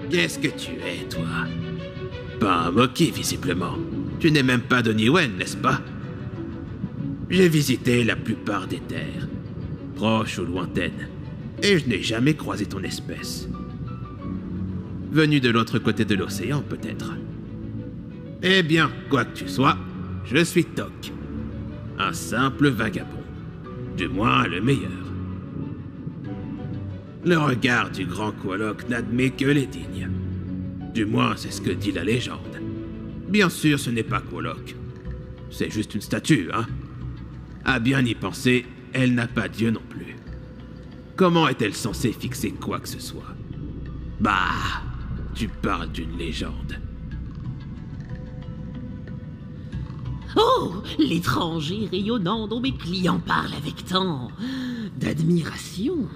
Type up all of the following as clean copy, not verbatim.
Qu'est-ce que tu es, toi? Pas un moquis, visiblement. Tu n'es même pas de Niwen, n'est-ce pas? J'ai visité la plupart des terres, proches ou lointaines, et je n'ai jamais croisé ton espèce. Venu de l'autre côté de l'océan, peut-être. Eh bien, quoi que tu sois, je suis Tok. Un simple vagabond. Du moins, le meilleur. Le regard du grand Quolok n'admet que les dignes. Du moins, c'est ce que dit la légende. Bien sûr, ce n'est pas Quolok. C'est juste une statue, hein? À bien y penser, elle n'a pas Dieu non plus. Comment est-elle censée fixer quoi que ce soit? Bah, tu parles d'une légende. Oh, l'étranger rayonnant dont mes clients parlent avec tant d'admiration.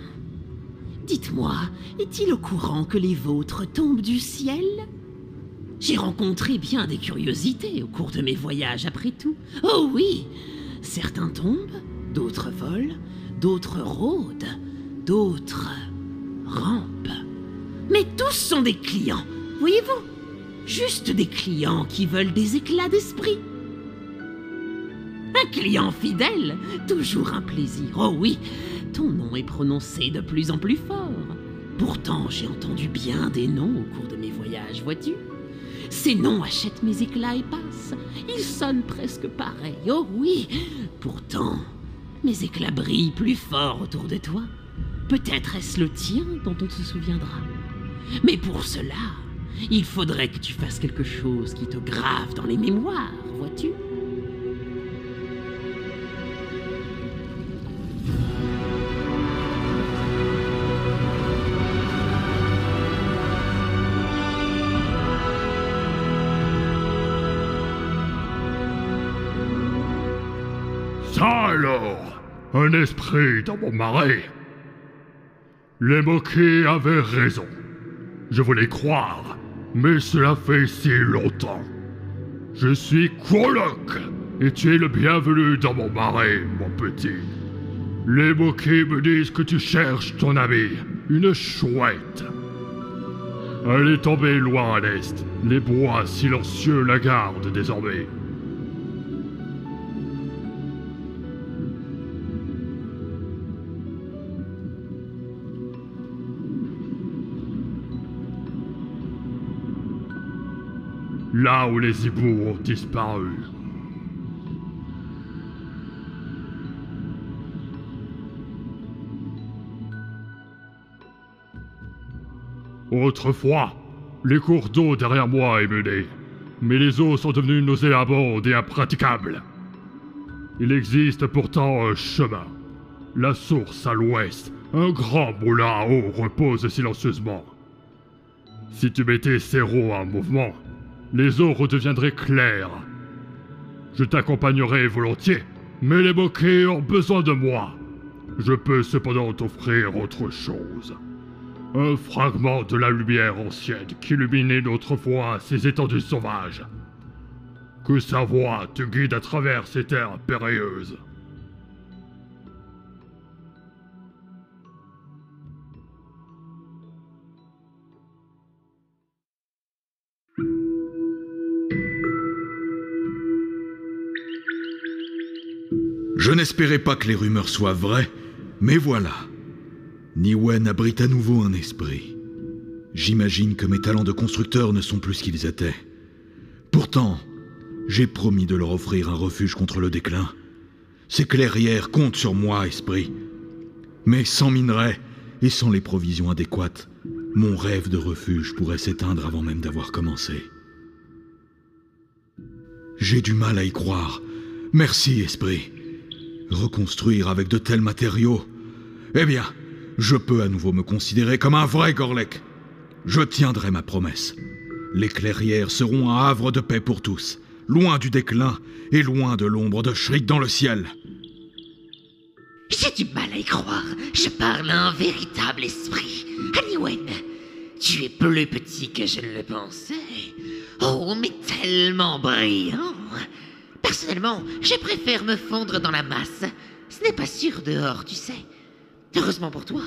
Dites-moi, est-il au courant que les vôtres tombent du ciel? J'ai rencontré bien des curiosités au cours de mes voyages, après tout. Oh oui, certains tombent, d'autres volent, d'autres rôdent, d'autres rampent. Mais tous sont des clients, voyez-vous? Juste des clients qui veulent des éclats d'esprit. Un client fidèle, toujours un plaisir. Oh oui, ton nom est prononcé de plus en plus fort. Pourtant, j'ai entendu bien des noms au cours de mes voyages, vois-tu? Ces noms achètent mes éclats et passent. Ils sonnent presque pareils, oh oui. Pourtant, mes éclats brillent plus fort autour de toi. Peut-être est-ce le tien dont on se souviendra. Mais pour cela, il faudrait que tu fasses quelque chose qui te grave dans les mémoires, vois-tu? Ça alors, un esprit dans mon marais. Les moquets avaient raison. Je voulais croire, mais cela fait si longtemps. Je suis Quolok, et tu es le bienvenu dans mon marais, mon petit. Les moquets me disent que tu cherches ton ami, une chouette. Elle est tombée loin à l'est. Les bois silencieux la gardent désormais. Là où les hiboux ont disparu. Autrefois, les cours d'eau derrière moi émenaient, mais les eaux sont devenues nauséabondes et impraticables. Il existe pourtant un chemin. La source à l'ouest, un grand moulin à eau repose silencieusement. Si tu mettais ces roues en mouvement, les eaux redeviendraient claires. Je t'accompagnerai volontiers, mais les moquets ont besoin de moi. Je peux cependant t'offrir autre chose. Un fragment de la lumière ancienne qui illuminait autrefois ces étendues sauvages. Que sa voix te guide à travers ces terres périlleuses. Je n'espérais pas que les rumeurs soient vraies, mais voilà. Niwen abrite à nouveau un esprit. J'imagine que mes talents de constructeur ne sont plus ce qu'ils étaient. Pourtant, j'ai promis de leur offrir un refuge contre le déclin. Ces clairières comptent sur moi, esprit. Mais sans minerais et sans les provisions adéquates, mon rêve de refuge pourrait s'éteindre avant même d'avoir commencé. J'ai du mal à y croire. Merci, esprit. Reconstruire avec de tels matériaux... Eh bien, je peux à nouveau me considérer comme un vrai Gorlek. Je tiendrai ma promesse. Les clairières seront un havre de paix pour tous, loin du déclin et loin de l'ombre de Shriek dans le ciel. J'ai du mal à y croire. Je parle à un véritable esprit. Niwen, tu es plus petit que je ne le pensais. Oh, mais tellement brillant. Personnellement, je préfère me fondre dans la masse. Ce n'est pas sûr dehors, tu sais. Heureusement pour toi,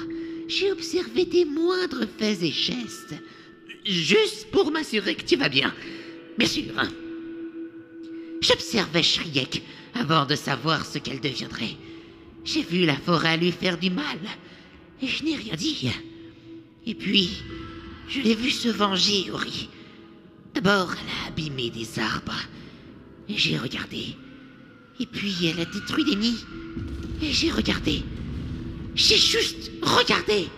j'ai observé tes moindres faits et gestes. Juste pour m'assurer que tu vas bien. Bien sûr, hein. J'observais Shriek avant de savoir ce qu'elle deviendrait. J'ai vu la forêt lui faire du mal, et je n'ai rien dit. Et puis, je l'ai vue se venger, Ori. D'abord, elle a abîmé des arbres, et j'ai regardé. Et puis, elle a détruit des nids, et j'ai regardé. J'ai juste regardé.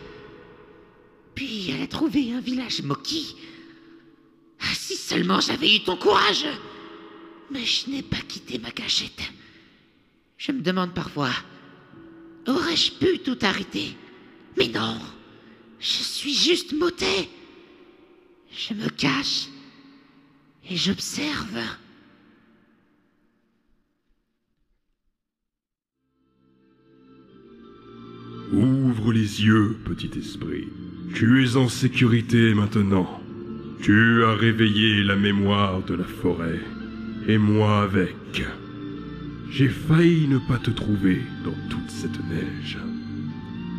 Puis, elle a trouvé un village Moki. Ah, si seulement j'avais eu ton courage. Mais je n'ai pas quitté ma cachette. Je me demande parfois, aurais-je pu tout arrêter? Mais non, je suis juste Moté. Je me cache et j'observe. Ouvre les yeux, petit esprit. Tu es en sécurité maintenant. Tu as réveillé la mémoire de la forêt, et moi avec. J'ai failli ne pas te trouver dans toute cette neige.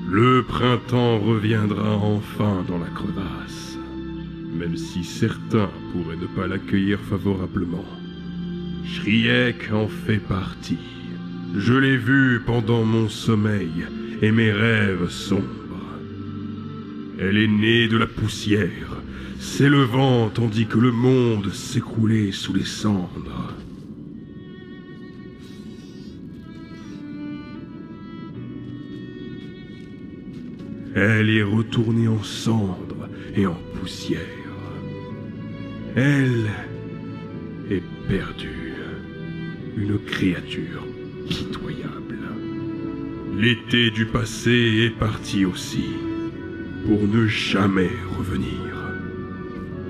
Le printemps reviendra enfin dans la crevasse, même si certains pourraient ne pas l'accueillir favorablement. Shriek en fait partie. Je l'ai vue pendant mon sommeil et mes rêves sombres. Elle est née de la poussière, s'élevant tandis que le monde s'écroulait sous les cendres. Elle est retournée en cendres et en poussière. Elle est perdue, une créature pitoyable. L'été du passé est parti aussi, pour ne jamais revenir.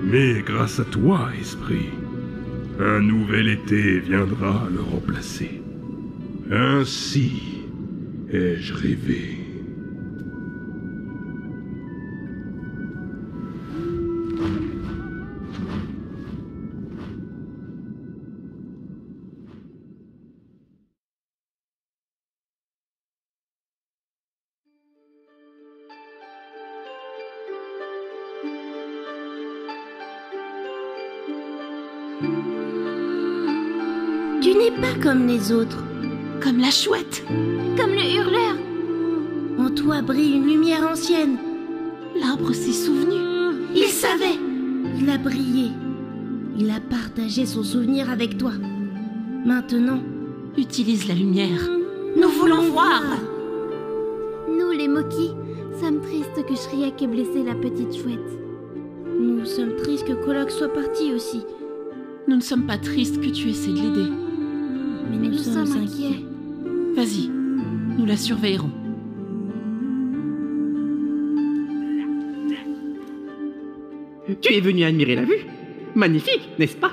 Mais grâce à toi, esprit, un nouvel été viendra le remplacer. Ainsi ai-je rêvé. Tu n'es pas comme les autres, Comme la chouette. comme le hurleur. En toi brille une lumière ancienne. L'arbre s'est souvenu. Il savait. Il a brillé. Il a partagé son souvenir avec toi. Maintenant, Utilise la lumière. Nous voulons voir. Nous, les Moki, sommes tristes que Shriek ait blessé la petite chouette. nous sommes tristes que Kolok soit parti aussi. Nous ne sommes pas tristes que tu essaies de l'aider. Mais Mais nous sommes inquiets. Vas-y, nous la surveillerons. Tu es venu admirer la vue? Magnifique, n'est-ce pas?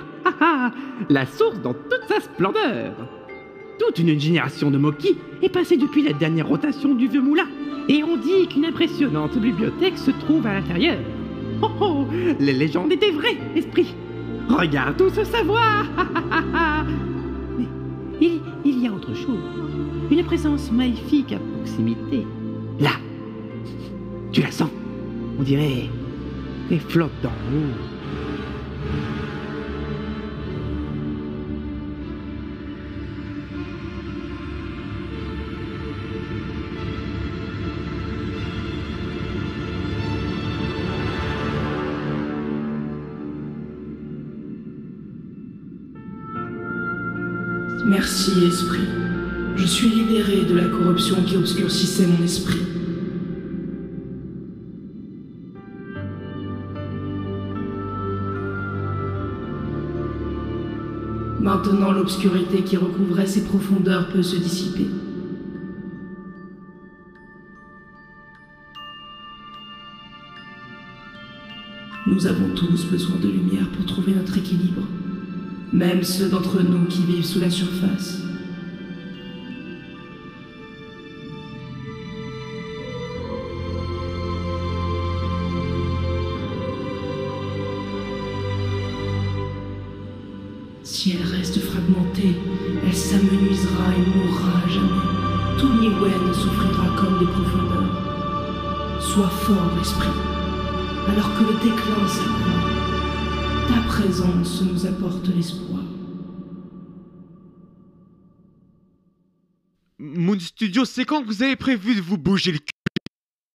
La source dans toute sa splendeur. Toute une génération de Moki est passée depuis la dernière rotation du vieux moulin. Et on dit qu'une impressionnante bibliothèque se trouve à l'intérieur. Oh oh, les légendes étaient vraies, esprit. Regarde tout ce savoir. Mais il y a autre chose. Une présence maléfique à proximité. Là, tu la sens? On dirait qu'elle flotte d'en haut. Merci, esprit. Je suis libéré de la corruption qui obscurcissait mon esprit. Maintenant, l'obscurité qui recouvrait ses profondeurs peut se dissiper. Nous avons tous besoin de lumière pour trouver notre équilibre. Même ceux d'entre nous qui vivent sous la surface. Si elle reste fragmentée, elle s'amenuisera et mourra à jamais. Tout Niwen souffrira comme des profondeurs. Sois fort, esprit, alors que le déclin s'accroît. Ta présence nous apporte l'espoir. Moon Studio, c'est quand que vous avez prévu de vous bouger le cul?